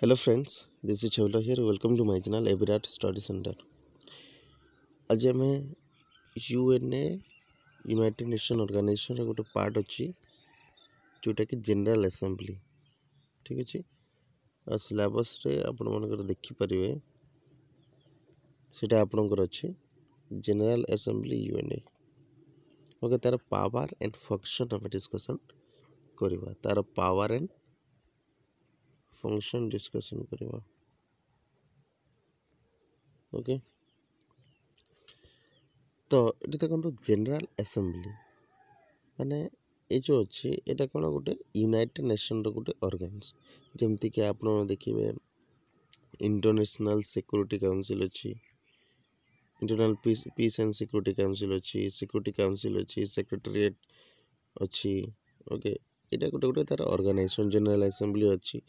Hello friends, this is Chavla here. Welcome to my channel Evirat Study Center. आज आम UNA United nation organisation गोटे part अच्छी जोटा कि जनरल असेंबली ठीक अच्छे सिलेबस रे आपण मानकर देखिपारे सेटा आपणकर अच्छे जनरल असेंबली यूएनए ओके तार पावर एंड फंक्शन आम डिस्कसन करवा तार पावर एंड फंक्शन डिस्कसन करवा ओके तो ये देखो जनरल असेंबली माने ये जो अच्छे यहाँ कौन गोटे यूनाइटेड नेशन गोटे ऑर्गन्स जमती कि आप देखिए इंटरनेशनल सिक्योरिटी काउंसिल अच्छी internal peace and security council अच्छी सिक्योरिटी काउंसिल अच्छी सेक्रेटेरिएट अच्छी ओके यहाँ गोटे गोटे तार ऑर्गेनाइजेशन जनरल असेंबली अच्छी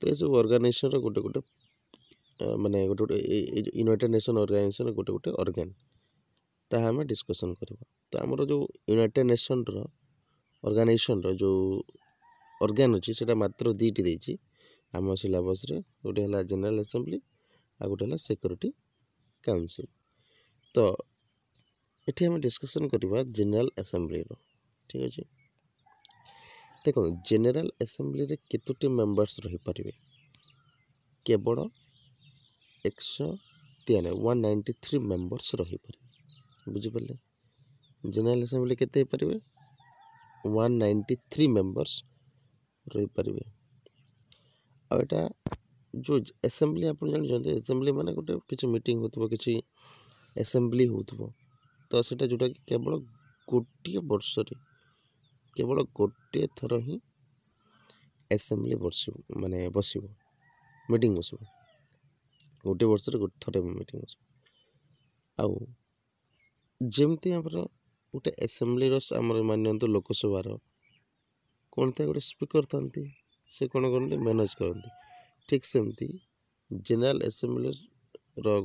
तो ये सब ऑर्गेनाइजेशन गोटे गोटे माने गोटे गोटे यूनाइटेड नेशन ऑर्गेनाइजेशन गोटे गोटे ऑर्गन ताहा आम डिस्कसन करवा तो आमर जो यूनाइटेड नेशन ऑर्गेनाइजेशन जो ऑर्गन अच्छी से मात्र दुईटी देती आम सिलेबस रे गोटे है जनरल असेंबली आ गोटे है सिक्योरिटी काउंसिल तो ये आम डिस्कसन करवा जनरल असेंबली ठीक अच्छे देखो जनरल असेंबली रे केतोटी मेंबर्स रही पारे केवल 193 मेंबर्स रही पारे बुझिपारे जनरल असेंबली केते पारे 193 मेंबर्स रही पारे आटा जो असेंबली आप जानते असेंबली माने गोटे किसी मीटिंग होतबो किसी असेंबली होतबो तो सेटा जोटा कि केवल गोटे वर्ष रे केवल गोटे थर ही असेंबली माने बसिबो मीटिंग बसिबो गोटे वर्ष रे गोटे थर मीटिंग बसिबो आउ जेमती हमर गोटे असेंबली आमर मानते लोकसभार कौन था गोटे स्पीकर था से कौन करते मैनेज करते ठीक सेमती जनरल असेंबली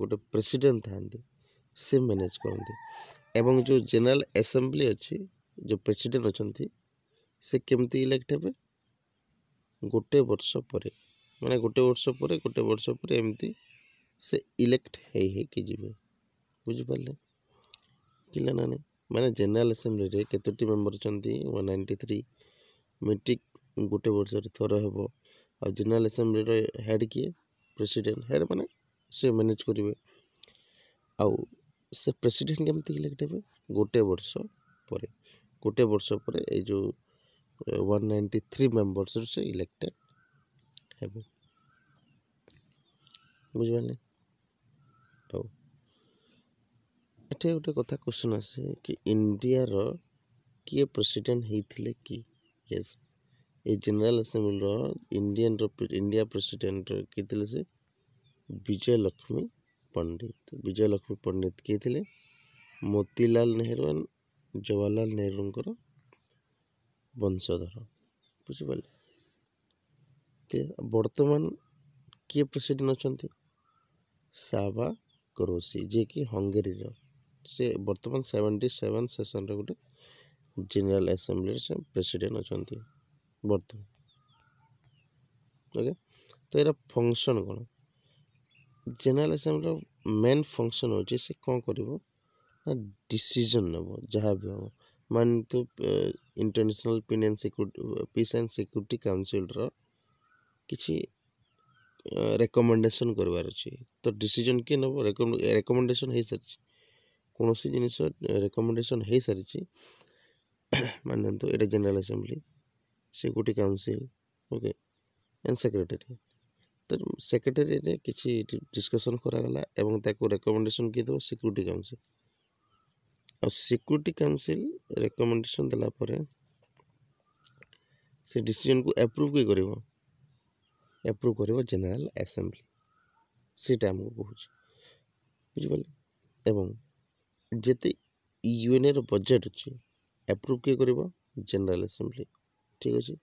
गोटे प्रेसिडेंट था से मैनेज करते एवं जो जनरल असेंबली अच्छी जो प्रेसिडेंट अच्छा से केमती इलेक्ट हे गोटे वर्ष पर माने गोटे वर्ष पर एमती से इलेक्ट है जीवे बुझिपारे किला ना माने जनरल असेंबली रे केतोटी मेंबर चंती 193 मीटिंग गोटे वर्ष रे थरो हेबो आ जनरल असेंबली रे हेड किए प्रेसिडेंट हेड माने से मैनेज करिवे आ से प्रेसिडेंट केमती इलेक्ट हेबे गोटे वर्ष पर ए जो 193 मेंबर्स से इलेक्टेड हेबे बुझबाने तो एटे गोटे कथा क्वेश्चन आसे कि इंडिया रो किए प्रेसिडेंट हेइथिले कि yes a general assembly row India president किथिले से विजय लक्ष्मी पंडित किथिले मोतीलाल नेहरू एंड जवाहरलाल नेहरू वंशधर बुझिपारे वर्तमान किए प्रेसिडेंट अच्छा सावा क्रोसी जे कि हंगेरी से वर्तमान 77 सेशन गोटे जनरल असेंबली से प्रेसिडेंट अच्छा वर्तमान ओके तो यार फंक्शन कौन जनरल असेंबली मेन फंक्शन हो से कौन कर डिसीजन नब जहाँ भी हम मान तो international peace and security council किसी रेकमेंडेशन करवार अच्छे तो डिसीजन किए नब रेकमेंडेशन हो सारी कौन सी जिन रेकमेंडेशन हो सारी मान तो ये general assembly security council okay and secretary तो सेक्रेटरी रे किसी डिस्कशन करागला एवं ताको रेकमेंडेशन किए दो सिक्योरिटी काउंसिल और सिक्योरिटी काउंसिल रेकमेंडेशन देला परे से डिसीजन को अप्रूव किए करिवो अप्रूव करिवो जनरल असेंबली सेटा हमको कहूँ बुझिपारे एवं जेते यूएनए रो बजेट अच्छी अप्रूव किए करिवो जनरल असेंबली ठीक अच्छे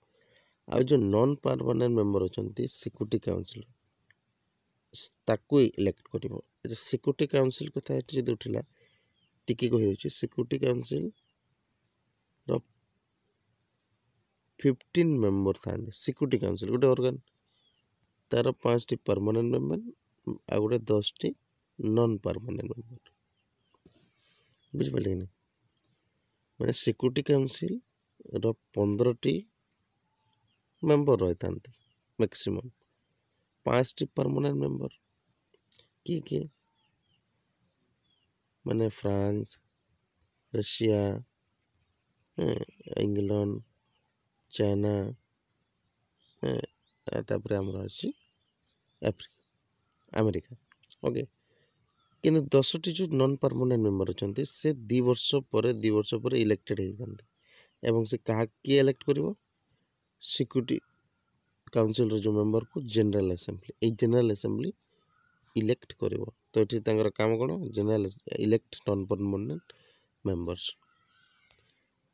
आ जो नॉन परमानेंट मेंबर अच्छा सिक्योरिटी काउंसिल ताको इलेक्ट करिवो सिक्योरिटी काउंसिल कथा जो उठिला टिके कही सिक्योरिटी काउंसिल रो 15 मेंबर था सिक्योरिटी काउंसिल गोटे ऑर्गन तार 5टी परमानेंट मेंबर आ गोटे 10टी नॉन परमानेंट मेंबर बुझिपारे कि नहीं मैंने सिक्योरिटी काउंसिल रो 15टी मेंबर रही था मैक्सिमम 5टी परमानेंट मेंबर किए किए माने फ्रांस रशिया इंग्लैंड चाइना तापर आमर अच्छी अमेरिका ओके किंतु 10टी जो नॉन परमानेंट मेंबर अच्छा से 2 वर्ष पर इलेक्टेड होते एवं से कहा किए इलेक्ट करिवो सिक्योरिटी काउंसिल रो जो मेंबर को general assembly a general assembly elect करिवो तो ये काम कौन general elect non permanent members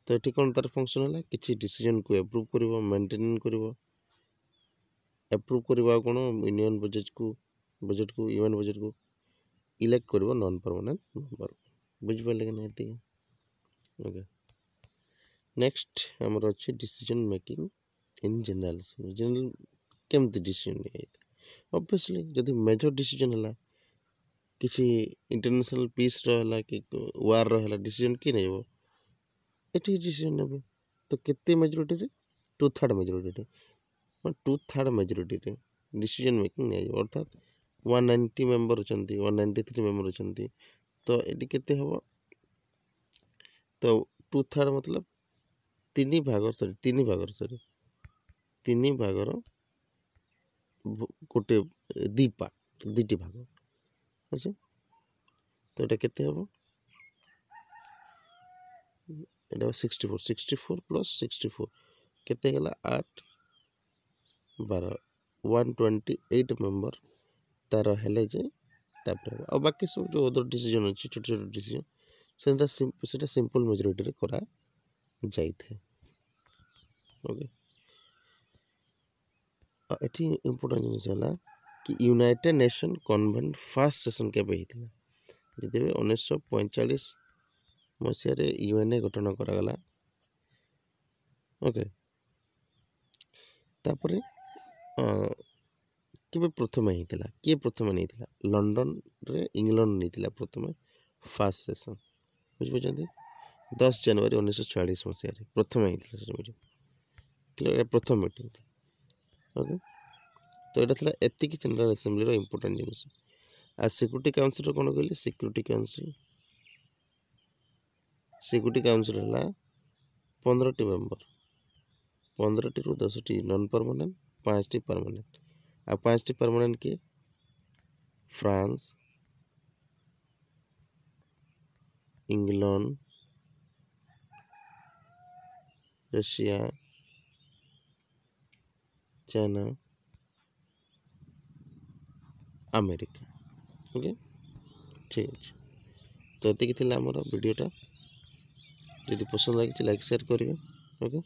तो ये कौन तार फंक्शन है किसी डिसीजन को एप्रूव करिवो मेंटेन करिवो एप्रूव करवा कौन यूनियन बजेट को यूएन बजेट को इलेक्ट करिवो नॉन परमानेंट मेंबर बुझिपारे कि नहीं ओके नेक्स्ट हमर अच्छे डिसीजन मेकिंग इन जनरल केमती डिसीजन नहीं ऑब्वियसली जदि मेजर डिसीजन है किसी इंटरनेशनल पीस रहा कि वार रहा डिसीजन किए नहीं ये डिसीजन ने तो केते मेजोरिटी रे 2/3 मेजोरिटी 2/3 मेजोरिटी रे डिसीजन मेकिंग नहीं अर्थात 190 मेंबर अच्छा 193 मेंबर अच्छा तो ये केते हम तो 2/3 मतलब 3 भागर गोटे दीटी भाग अच्छा तो ये केते हम ये 64 प्लस 64 केते गला 8 12 128 मेंबर तार हेले जे आ बाकी सब जो अदर डिसीजन अच्छी छोट छोट डिसीजन से सिंपल मेजोरिटी रे करा जाई थे ओके एठी इंपोर्टेंट जिनिस है कि United nation convent first session के होता जिते 1945 मसीह यूएनए गठन करागला ओके तापर केबे प्रथम होता किए प्रथम नहीं लंडन रे इंग्लैंड नहीं प्रथम फर्स्ट सेशन बुझे 10 जनवरी 1946 मसीह प्रथम होता क्लियर प्रथम मीटिंग ओके तो यहाँ था एति जनरल असेंबली इंपोर्टेंट जिनिस आ सिक्योरिटी काउंसिल कौन कहली सिक्योरिटी काउंसिल है 15टी मेंबर 15टी रु 10टी नॉन परमानेंट 5टी परमानेंट आ 5टी परमानेंट किए France England Russia China America okay ठीक अच्छे तो ये आमर वीडियोटा जदि पसंद लगे लाइक शेयर करेंगे ओके।